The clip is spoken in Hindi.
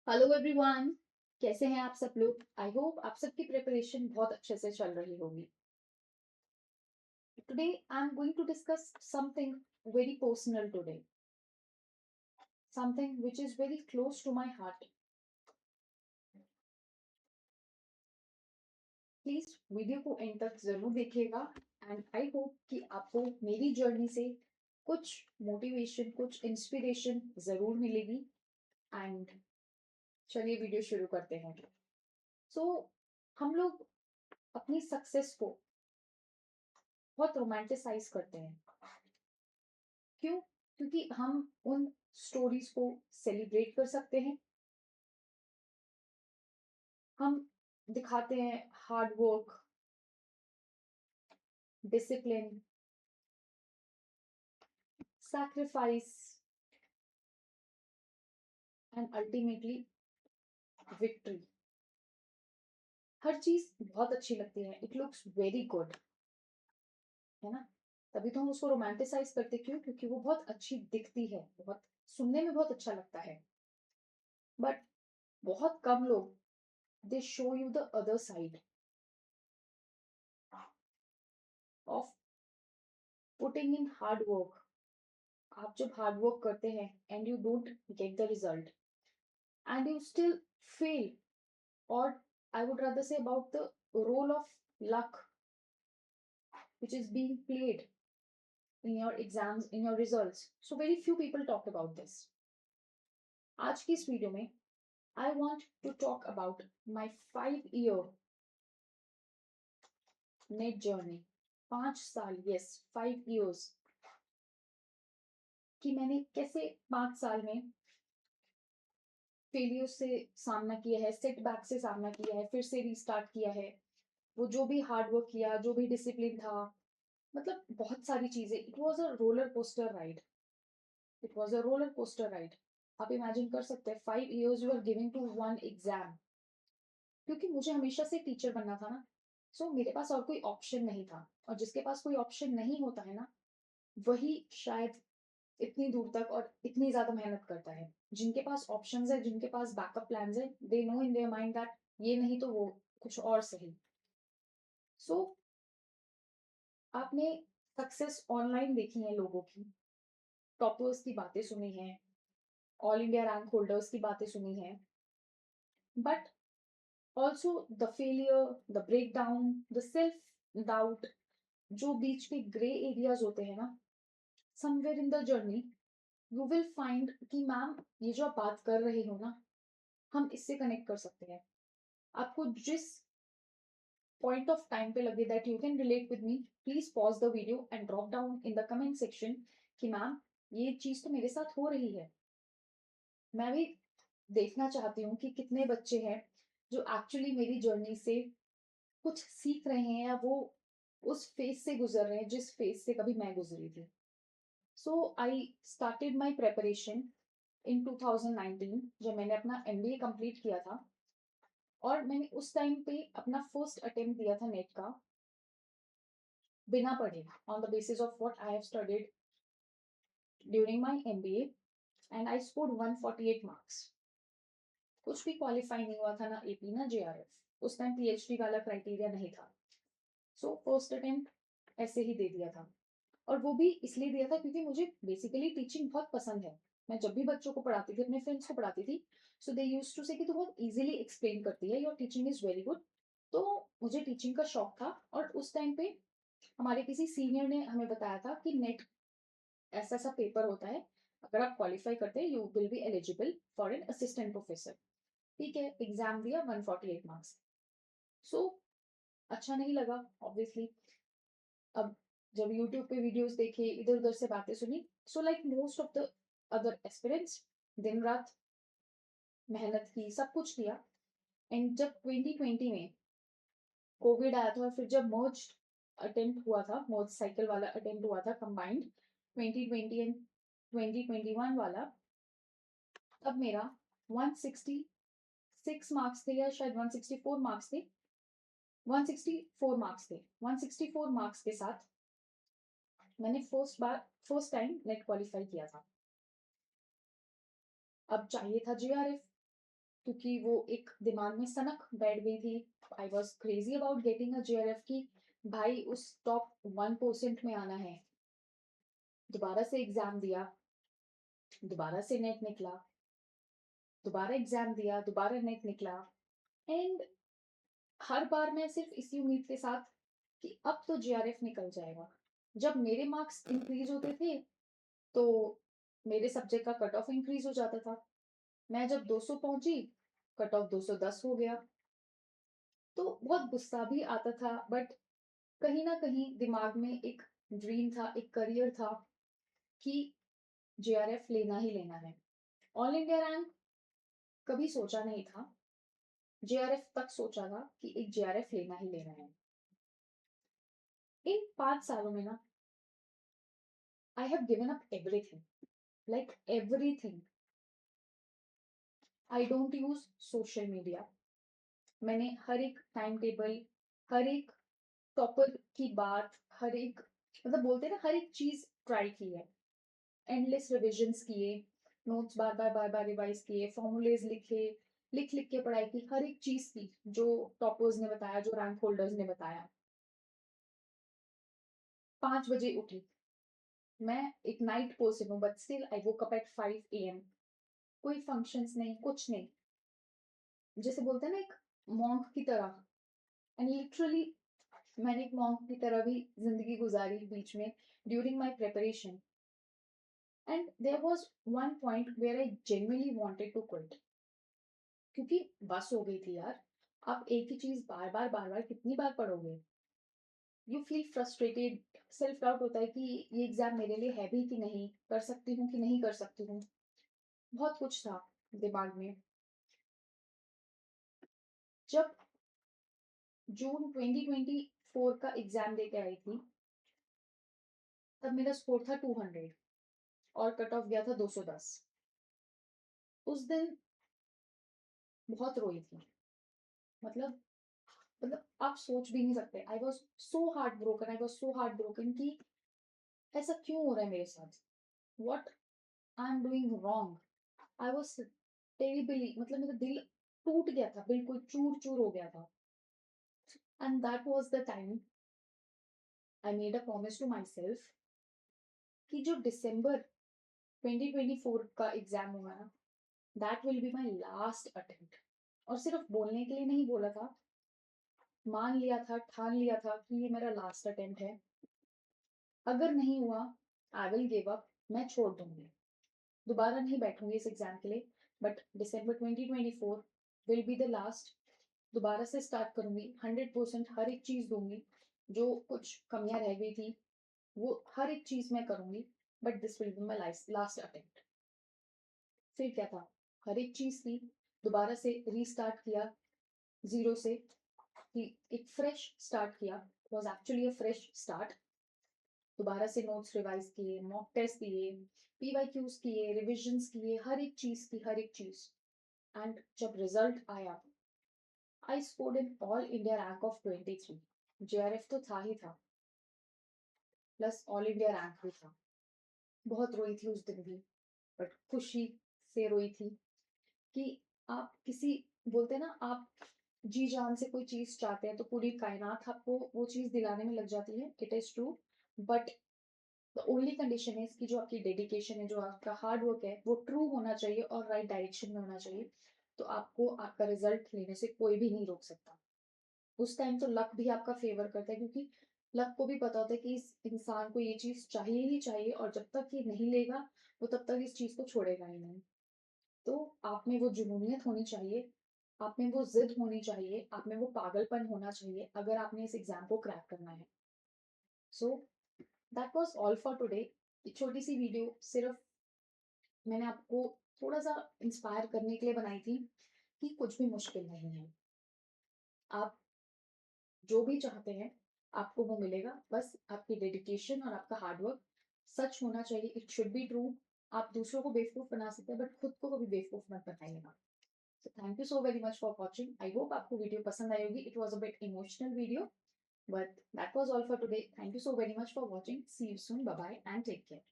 Hello everyone. कैसे हैं आप सब लोग? आई होप आप सबकी प्रिपरेशन बहुत अच्छे से चल रही होगी। Today I am going to discuss something very personal today, something which is very close to my heart. Please video को एंड तक जरूर देखिएगा एंड आई होप कि आपको मेरी जर्नी से कुछ मोटिवेशन, कुछ इंस्पिरेशन जरूर मिलेगी। एंड चलिए वीडियो शुरू करते हैं। सो हम लोग अपनी सक्सेस को बहुत रोमांटिसाइज करते हैं। क्यों? क्योंकि हम उन स्टोरीज को सेलिब्रेट कर सकते हैं। हम दिखाते हैं hard work, discipline, sacrifice and ultimately victory. हर चीज बहुत अच्छी लगती है, इट लुक्स वेरी गुड, है ना? तभी तो हम उसको रोमांटिसाइज करते। क्यों? क्योंकि वो बहुत अच्छी दिखती है, बहुत सुनने में बहुत अच्छा लगता है। बट बहुत कम लोग दे show you the other side of putting in hard work. आप जब हार्ड वर्क करते हैं and you don't get the result and you still fail, or I would rather say about the role of luck which is being played in your exams, in your results. So very few people talk about this. आज की इस वीडियो में I want to talk about my 5 year net journey. 5 साल, yes, 5 years, कि मैंने कैसे 5 साल में फेलियर से सामना किया है, सेटबैक से सामना किया है, फिर से रीस्टार्ट किया है। वो जो भी हार्ड वर्क किया, जो भी डिसिप्लिन था, मतलब बहुत सारी चीजें। It was a roller coaster ride, it was a roller coaster ride. आप इमेजिन कर सकते हैं 5 years you are giving to one exam. क्योंकि मुझे हमेशा से टीचर बनना था ना, सो मेरे पास और कोई ऑप्शन नहीं था। और जिसके पास कोई ऑप्शन नहीं होता है ना, वही शायद इतनी दूर तक और इतनी ज्यादा मेहनत करता है। जिनके पास ऑप्शंस है, जिनके पास बैकअप प्लान्स है, they know in their mind that ये नहीं तो वो कुछ और सही। सो आपने सक्सेस ऑनलाइन देखी है लोगों की, टॉपर्स की बातें सुनी है, ऑल इंडिया रैंक होल्डर्स की बातें सुनी है, but also the failure, the break down, the self doubt, जो बीच के ग्रे एरियाज होते हैं ना, somewhere in the journey you will find कि मैम ये जो आप बात कर रहे हो ना, हम इससे कनेक्ट कर सकते हैं। आपको जिस पॉइंट ऑफ टाइम पे लगे that you can relate with me, please pause the video and drop down in the comment section कि मैम ये चीज तो मेरे साथ हो रही है। मैं भी देखना चाहती हूँ कि कितने बच्चे हैं जो एक्चुअली मेरी जर्नी से कुछ सीख रहे हैं, या वो उस फेज से गुजर रहे हैं जिस फेज से कभी मैं गुजरी थी। सो आई स्टार्टेड माई प्रेपरेशन इन 2019, जब मैंने अपना MBA कंप्लीट किया था। और मैंने उस टाइम पे अपना फर्स्ट अटेम्प्ट दिया था नेट का, बिना पढ़े, on the basis of what I have studied during my MBA, and I scored 148 marks. कुछ भी क्वालिफाई नहीं हुआ था, ना AP ना JRF। उस टाइम PhD वाला क्राइटेरिया नहीं था। सो फर्स्ट अटेम्प्ट ऐसे ही दे दिया था। और वो भी इसलिए दिया था क्योंकि मुझे बेसिकली टीचिंग बहुत पसंद है। मैं जब भी बच्चों को पढ़ाती थी, अपने फ्रेंड्स को पढ़ाती थी, सो दे यूज्ड टू से कि तू बहुत इजीली एक्सप्लेन करती है, your teaching is very good. तो मुझे टीचिंग का शौक था। और उस टाइम पे हमारे किसी सीनियर ने हमें बताया था कि नेट ऐसा ऐसा पेपर होता है, अगर आप क्वालिफाई करते हैं you will be eligible for an assistant professor. ठीक है, एग्जाम दिया, 148 मार्क्स। सो अच्छा नहीं लगा ऑब्वियसली। अब जब यूट्यूब पे वीडियोस देखे, इधर उधर से बातें सुनी, so like most of the other aspirants, दिन रात मेहनत की, सब कुछ किया। एंड जब 2020 में कोविड आया था, और फिर जब मर्ज अटेम्प्ट हुआ था, मर्ज साइकिल वाला अटेम्प्ट हुआ था कंबाइंड 2020 एंड 2021 वाला, तब मेरा 166 मार्क्स थे, या शायद 164 मार्क्स थे। 164 मार्क्स थे। 164 मार्क्स के साथ मैंने फर्स्ट टाइम नेट क्वालिफाई किया था। अब चाहिए था JRF, क्योंकि वो एक दिमाग में सनक बैठ गई थी। I was crazy about getting a JRF की भाई उस टॉप 1% में आना है। दोबारा से एग्जाम दिया, दोबारा से नेट निकला, दोबारा एग्जाम दिया, दोबारा नेट निकला। एंड हर बार मैं सिर्फ इसी उम्मीद के साथ कि अब तो JRF निकल जाएगा। जब मेरे मार्क्स इंक्रीज होते थे तो मेरे सब्जेक्ट का कट ऑफ इंक्रीज हो जाता था। मैं जब 200 पहुंची, कट ऑफ 210 हो गया। तो बहुत गुस्सा भी आता था, बट कहीं ना कहीं दिमाग में एक ड्रीम था, एक करियर था कि JRF लेना ही लेना है। ऑल इंडिया रैंक कभी सोचा नहीं था, JRF तक सोचा था कि एक JRF लेना ही लेना है। इन 5 सालों में ना I have given up everything, like everything. I don't use social media. मैंने हर एक टाइम टेबल, हर एक टॉपर की बात, हर एक मतलब बोलते हैं ना, हर एक चीज ट्राई की है। एंडलेस रिविजन्स किए, नोट्स बार बार बार बार रिवाइज किए, फॉर्मूलेज लिखे, लिख लिख के पढ़ाई की, हर एक चीज की जो टॉपर्स ने बताया, जो रैंक होल्डर्स ने बताया। 5 बजे उठी। मैं एक नाइट पर्सन हूँ, but still I woke up at 5 AM। कोई फंक्शंस नहीं, कुछ नहीं। जैसे बोलते हैं ना, एक मॉन्क की तरह। एंड लिटरली मैंने एक मॉन्क की तरह भी जिंदगी गुजारी बीच में, during my preparation. And there was one point where I genuinely wanted to quit, क्योंकि बस हो गई थी यार। आप एक ही चीज बार बार बार बार कितनी बार पढ़ोगे? You feel frustrated, self doubt होता है कि ये एग्जाम मेरे लिए है भी कि नहीं, कर सकती हूँ कि नहीं कर सकती हूँ। बहुत कुछ था दिमाग में। जब जून 2024 का एग्जाम देके आई थी, तब मेरा स्कोर था 200 और कट ऑफ गया था 210। उस दिन बहुत रोई थी। मतलब मतलब आप सोच भी नहीं सकते। I was so heart broken, I was so heart broken कि ऐसा क्यों हो रहा है मेरे साथ, what I am doing wrong. I was terribly, मतलब मेरा दिल टूट गया था, बिल्कुल चूर चूर हो गया था। And that was the time I made a promise to myself कि जो दिसंबर 2024 का एग्जाम हुआ ना, that will be my last attempt. और सिर्फ बोलने के लिए नहीं बोला था, मान लिया था, ठान लिया था कि ये मेरा लास्ट अटेम्प्ट है। अगर नहीं हुआ, आई विल गिव अप, मैं छोड़ दूंगी, दोबारा नहीं बैठूंगी इस एग्जाम के लिए। But December 2024 will be the last. दोबारा से स्टार्ट करूंगी, 100% हर एक चीज दूंगी। जो कुछ कमियां रह गई थी वो हर एक चीज मैं करूंगी, but this will be my last attempt. फिर क्या था, हर एक चीज की दोबारा से रीस्टार्ट किया, जीरो से, कि एक फ्रेश स्टार्ट किया। Was actually a fresh start. दोबारा से नोट्स रिवाइज किए, मॉक टेस्ट दिए, PYQs किए, रिविजन्स किए, हर एक चीज की, हर एक चीज। एंड जब रिजल्ट आया, I scored in all India rank of 23। JRF तो था ही था, प्लस ऑल इंडिया रैंक भी था। बहुत रोई थी उस दिन भी, बट खुशी से रोई थी कि आप किसी, बोलते हैं ना, आप जी जान से कोई चीज चाहते हैं तो पूरी कायनात आपको वो चीज दिलाने में लग जाती है। It is true. But the only condition है कि जो आपकी डेडिकेशन है, जो आपका हार्ड वर्क है, वो ट्रू होना चाहिए और राइट डायरेक्शन में होना चाहिए। तो आपको आपका रिजल्ट लेने से कोई भी नहीं रोक सकता। उस टाइम तो लक भी आपका फेवर करता है, क्योंकि लक को भी पता होता है कि इस इंसान को ये चीज चाहिए ही चाहिए, और जब तक ये नहीं लेगा वो तब तक इस चीज को छोड़ेगा ही नहीं। तो आप में वो जुनूनियत होनी चाहिए, आप में वो जिद होनी चाहिए, आप में वो पागलपन होना चाहिए, अगर आपने इस एग्जाम को क्रैक करना है। So that was all for today. छोटी सी वीडियो सिर्फ मैंने आपको थोड़ा सा इंस्पायर करने के लिए बनाई थी कि कुछ भी मुश्किल नहीं है। आप जो भी चाहते हैं आपको वो मिलेगा, बस आपकी डेडिकेशन और आपका हार्डवर्क सच होना चाहिए। It should be true. आप दूसरों को बेवकूफ बना सकते हैं, बट खुद को कभी बेवकूफ मत बनाइएगा। So thank you so very much for watching. I hope आपको वीडियो पसंद आई होगी. It was a bit emotional video, but that was all for today. Thank you so very much for watching. See you soon. Bye bye and take care.